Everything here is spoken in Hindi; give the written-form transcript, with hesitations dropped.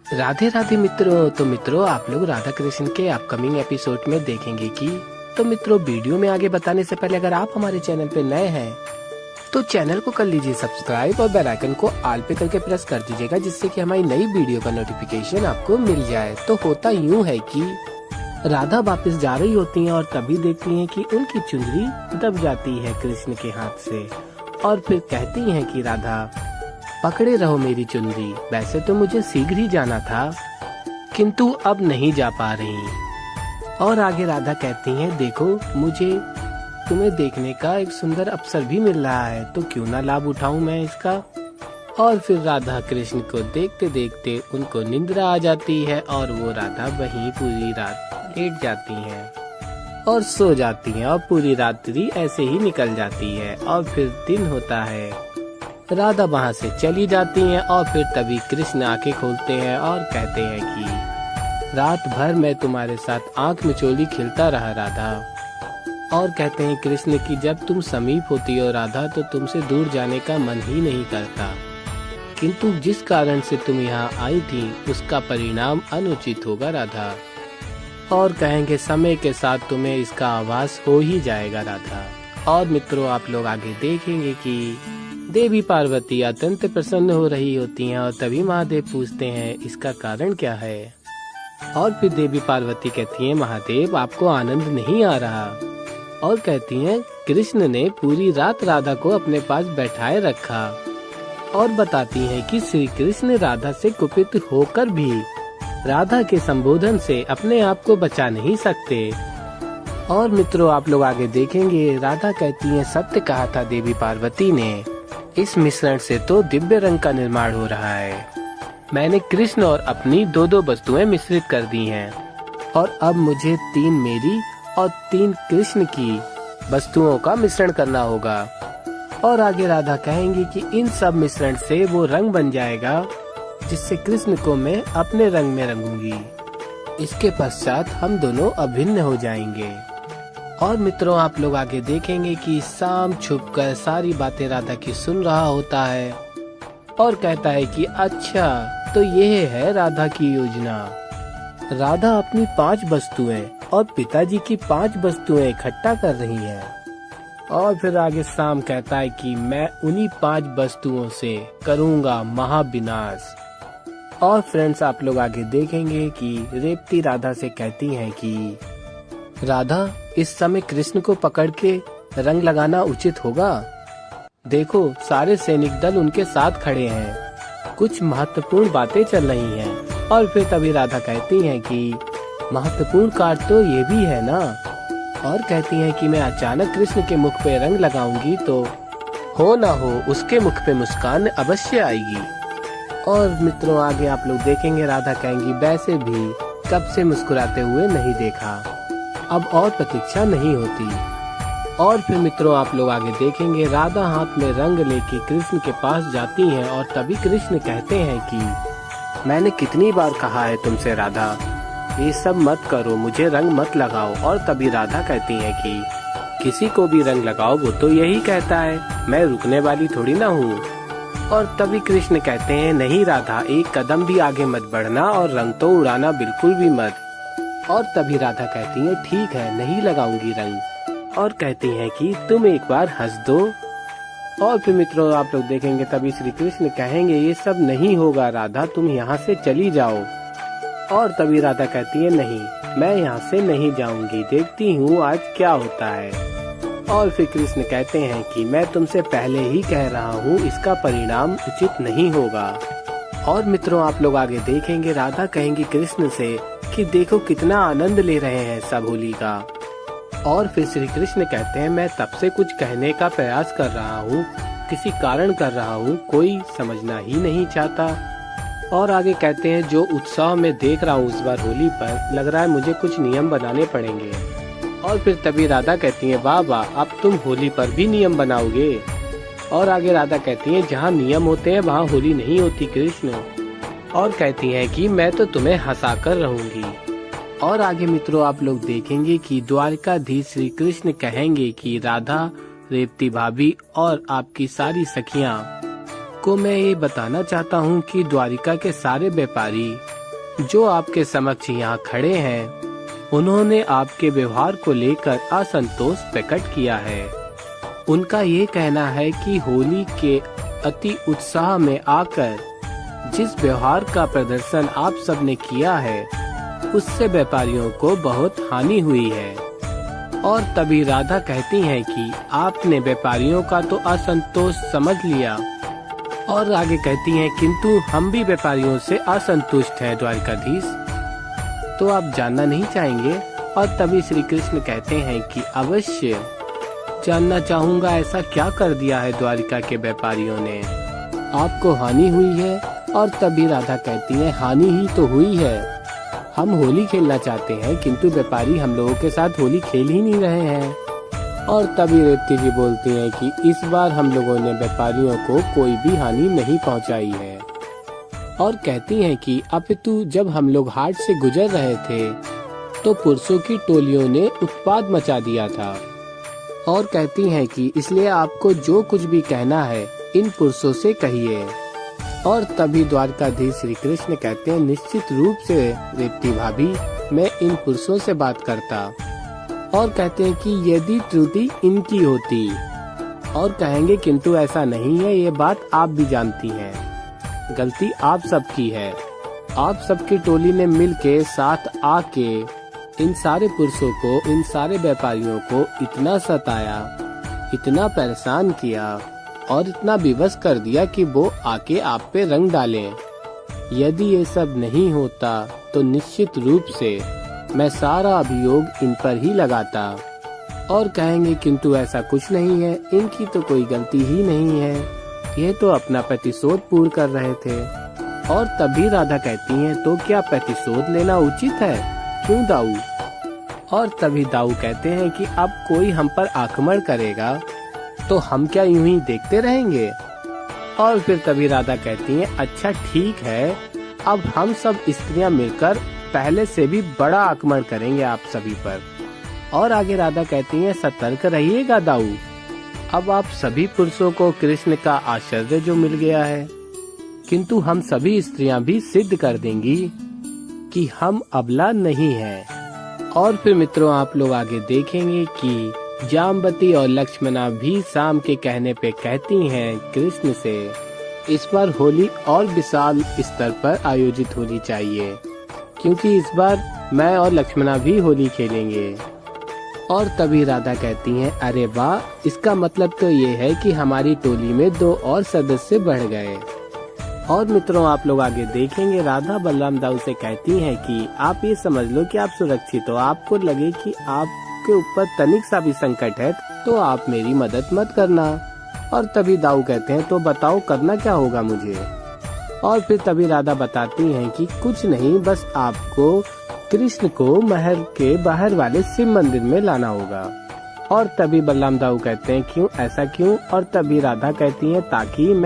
राधे राधे मित्रों। तो मित्रों, आप लोग राधा कृष्ण के अपकमिंग एपिसोड में देखेंगे कि तो मित्रों, वीडियो में आगे बताने से पहले अगर आप हमारे चैनल पे नए हैं तो चैनल को कर लीजिए सब्सक्राइब और बेल आइकन को ऑल पे करके प्रेस कर दीजिएगा, जिससे कि हमारी नई वीडियो का नोटिफिकेशन आपको मिल जाए। तो होता यूँ है कि राधा वापस जा रही होती हैं और तभी देखती हैं कि उनकी चुनरी दब जाती है कृष्ण के हाथ से, और फिर कहती हैं कि राधा पकड़े रहो मेरी चुनरी, वैसे तो मुझे शीघ्र ही जाना था किंतु अब नहीं जा पा रही। और आगे राधा कहती हैं, देखो मुझे तुम्हें देखने का एक सुंदर अवसर भी मिल रहा है, तो क्यों ना लाभ उठाऊं मैं इसका। और फिर राधा कृष्ण को देखते देखते उनको निंद्रा आ जाती है और वो राधा वहीं पूरी रात लेट जाती हैं और सो जाती हैं और पूरी रात्रि ऐसे ही निकल जाती है। और फिर दिन होता है, राधा वहाँ से चली जाती हैं और फिर तभी कृष्ण आंखें खोलते हैं और कहते हैं कि रात भर मैं तुम्हारे साथ आंख मिचोली खिलता रहा राधा। और कहते हैं कृष्ण कि जब तुम समीप होती हो राधा तो तुमसे दूर जाने का मन ही नहीं करता, किंतु जिस कारण से तुम यहाँ आई थी उसका परिणाम अनुचित होगा राधा। और कहेंगे समय के साथ तुम्हें इसका आभास हो ही जाएगा राधा। और मित्रों, आप लोग आगे देखेंगे कि देवी पार्वती अत्यंत प्रसन्न हो रही होती हैं और तभी महादेव पूछते हैं इसका कारण क्या है। और फिर देवी पार्वती कहती हैं, महादेव आपको आनंद नहीं आ रहा। और कहती हैं, कृष्ण ने पूरी रात राधा को अपने पास बैठाए रखा। और बताती हैं कि श्री कृष्ण राधा से कुपित होकर भी राधा के संबोधन से अपने आप को बचा नहीं सकते। और मित्रों, आप लोग आगे देखेंगे, राधा कहती हैं, सत्य कहा था देवी पार्वती ने, इस मिश्रण से तो दिव्य रंग का निर्माण हो रहा है। मैंने कृष्ण और अपनी दो वस्तुएं मिश्रित कर दी हैं और अब मुझे 3 मेरी और 3 कृष्ण की वस्तुओं का मिश्रण करना होगा। और आगे राधा कहेंगी कि इन सब मिश्रण से वो रंग बन जाएगा जिससे कृष्ण को मैं अपने रंग में रंगूंगी। इसके पश्चात हम दोनों अभिन्न हो जाएंगे। और मित्रों, आप लोग आगे देखेंगे कि शाम छुपकर सारी बातें राधा की सुन रहा होता है और कहता है कि अच्छा तो यह है राधा की योजना। राधा अपनी 5 वस्तुएं और पिताजी की 5 वस्तुएं इकट्ठा कर रही है। और फिर आगे शाम कहता है कि मैं उन्हीं 5 वस्तुओं से करूँगा महाविनाश। और फ्रेंड्स, आप लोग आगे देखेंगे कि रेवती राधा से कहती है कि राधा इस समय कृष्ण को पकड़ के रंग लगाना उचित होगा। देखो सारे सैनिक दल उनके साथ खड़े हैं, कुछ महत्वपूर्ण बातें चल रही हैं। और फिर तभी राधा कहती हैं कि महत्वपूर्ण कार्य तो ये भी है ना। और कहती हैं कि मैं अचानक कृष्ण के मुख पे रंग लगाऊंगी तो हो ना हो उसके मुख पे मुस्कान अवश्य आएगी। और मित्रों, आगे आप लोग देखेंगे, राधा कहेंगी वैसे भी कब से मुस्कुराते हुए नहीं देखा, अब और प्रतीक्षा नहीं होती। और फिर मित्रों, आप लोग आगे देखेंगे, राधा हाथ में रंग लेके कृष्ण के पास जाती हैं और तभी कृष्ण कहते हैं कि मैंने कितनी बार कहा है तुमसे राधा, ये सब मत करो, मुझे रंग मत लगाओ। और तभी राधा कहती हैं कि किसी को भी रंग लगाओ वो तो यही कहता है, मैं रुकने वाली थोड़ी ना हूँ। और तभी कृष्ण कहते हैं, नहीं राधा, एक कदम भी आगे मत बढ़ना और रंग तो उड़ाना बिल्कुल भी मत। और तभी राधा कहती है, ठीक है नहीं लगाऊंगी रंग। और कहती है कि तुम एक बार हंस दो। और फिर मित्रों, आप लोग देखेंगे तभी श्री कृष्ण कहेंगे, ये सब नहीं होगा राधा, तुम यहाँ से चली जाओ। और तभी राधा कहती है, नहीं मैं यहाँ से नहीं जाऊंगी, देखती हूँ आज क्या होता है। और फिर कृष्ण कहते हैं कि मैं तुमसे पहले ही कह रहा हूँ, इसका परिणाम उचित नहीं होगा। और मित्रों, आप लोग आगे देखेंगे, राधा कहेंगी कृष्ण से कि देखो कितना आनंद ले रहे हैं सब होली का। और फिर श्री कृष्ण कहते हैं, मैं तब से कुछ कहने का प्रयास कर रहा हूँ, किसी कारण कर रहा हूँ, कोई समझना ही नहीं चाहता। और आगे कहते हैं, जो उत्साह में देख रहा हूँ इस बार होली पर, लग रहा है मुझे कुछ नियम बनाने पड़ेंगे। और फिर तभी राधा कहती है, वाह वाह, अब तुम होली पर भी नियम बनाओगे। और आगे राधा कहती है, जहाँ नियम होते हैं वहाँ होली नहीं होती कृष्ण। और कहती हैं कि मैं तो तुम्हें हंसाकर रहूंगी। और आगे मित्रों, आप लोग देखेंगे कि द्वारकाधीश श्री कृष्ण कहेंगे कि राधा, रेवती भाभी और आपकी सारी सखियां आपको मैं ये बताना चाहता हूँ कि द्वारिका के सारे व्यापारी जो आपके समक्ष यहाँ खड़े हैं, उन्होंने आपके व्यवहार को लेकर असंतोष प्रकट किया है। उनका ये कहना है कि होली के अति उत्साह में आकर जिस व्यवहार का प्रदर्शन आप सबने किया है, उससे व्यापारियों को बहुत हानि हुई है। और तभी राधा कहती हैं कि आपने व्यापारियों का तो असंतोष समझ लिया, और आगे कहती हैं किंतु हम भी व्यापारियों से असंतुष्ट हैं द्वारिकाधीश, तो आप जानना नहीं चाहेंगे। और तभी श्री कृष्ण कहते हैं कि अवश्य जानना चाहूँगा, ऐसा क्या कर दिया है द्वारिका के व्यापारियों ने, आपको हानि हुई है। और तभी राधा कहती है हानि ही तो हुई है, हम होली खेलना चाहते हैं किंतु व्यापारी हम लोगों के साथ होली खेल ही नहीं रहे हैं। और तभी रेवती जी बोलती हैं कि इस बार हम लोगों ने व्यापारियों को कोई भी हानि नहीं पहुंचाई है। और कहती हैं कि अपितु जब हम लोग हाट से गुजर रहे थे तो पुरुषों की टोलियों ने उत्पात मचा दिया था। और कहती हैं कि इसलिए आपको जो कुछ भी कहना है इन पुरुषों से कहिए। और तभी द्वारकाधीश श्री कृष्ण कहते हैं निश्चित रूप से रेवती भाभी, मैं इन पुरुषों से बात करता। और कहते हैं कि यदि त्रुटि इनकी होती, और कहेंगे किंतु ऐसा नहीं है, ये बात आप भी जानती हैं, गलती आप सबकी है। आप सबकी टोली ने मिलके साथ आके इन सारे पुरुषों को, इन सारे व्यापारियों को इतना सताया, इतना परेशान किया और इतना विवश कर दिया कि वो आके आप पे रंग डालें। यदि ये सब नहीं होता तो निश्चित रूप से मैं सारा अभियोग इन पर ही लगाता। और कहेंगे किंतु ऐसा कुछ नहीं है, इनकी तो कोई गलती ही नहीं है, ये तो अपना प्रतिशोध पूर्ण कर रहे थे। और तभी राधा कहती हैं तो क्या प्रतिशोध लेना उचित है, क्यों दाऊ? और तभी दाऊ कहते हैं कि अब कोई हम पर आक्रमण करेगा तो हम क्या यूं ही देखते रहेंगे? और फिर तभी राधा कहती हैं अच्छा ठीक है, अब हम सब स्त्रियां मिलकर पहले से भी बड़ा आक्रमण करेंगे आप सभी पर। और आगे राधा कहती हैं सतर्क रहिएगा दाऊ, अब आप सभी पुरुषों को कृष्ण का आश्चर्य जो मिल गया है, किंतु हम सभी स्त्रियां भी सिद्ध कर देंगी कि हम अबला नहीं हैं। और फिर मित्रों आप लोग आगे देखेंगे कि जाम्बती और लक्ष्मणा भी शाम के कहने पे कहती हैं कृष्ण से इस बार होली और विशाल स्तर पर आयोजित होनी चाहिए, क्योंकि इस बार मैं और लक्ष्मणा भी होली खेलेंगे। और तभी राधा कहती हैं अरे वाह, इसका मतलब तो ये है कि हमारी टोली में 2 और सदस्य बढ़ गए। और मित्रों आप लोग आगे देखेंगे राधा बलराम दाऊ से कहती हैं कि आप ये समझ लो कि आप सुरक्षित हो, आपको लगे कि आपके ऊपर तनिक सा भी संकट है तो आप मेरी मदद मत करना। और तभी दाऊ कहते हैं तो बताओ करना क्या होगा मुझे। और फिर तभी राधा बताती हैं कि कुछ नहीं, बस आपको कृष्ण को महल के बाहर वाले शिव मंदिर में लाना होगा। और तभी बलराम दाऊ कहते हैं क्यों, ऐसा क्यों? और तभी राधा कहती हैं ताकि मैं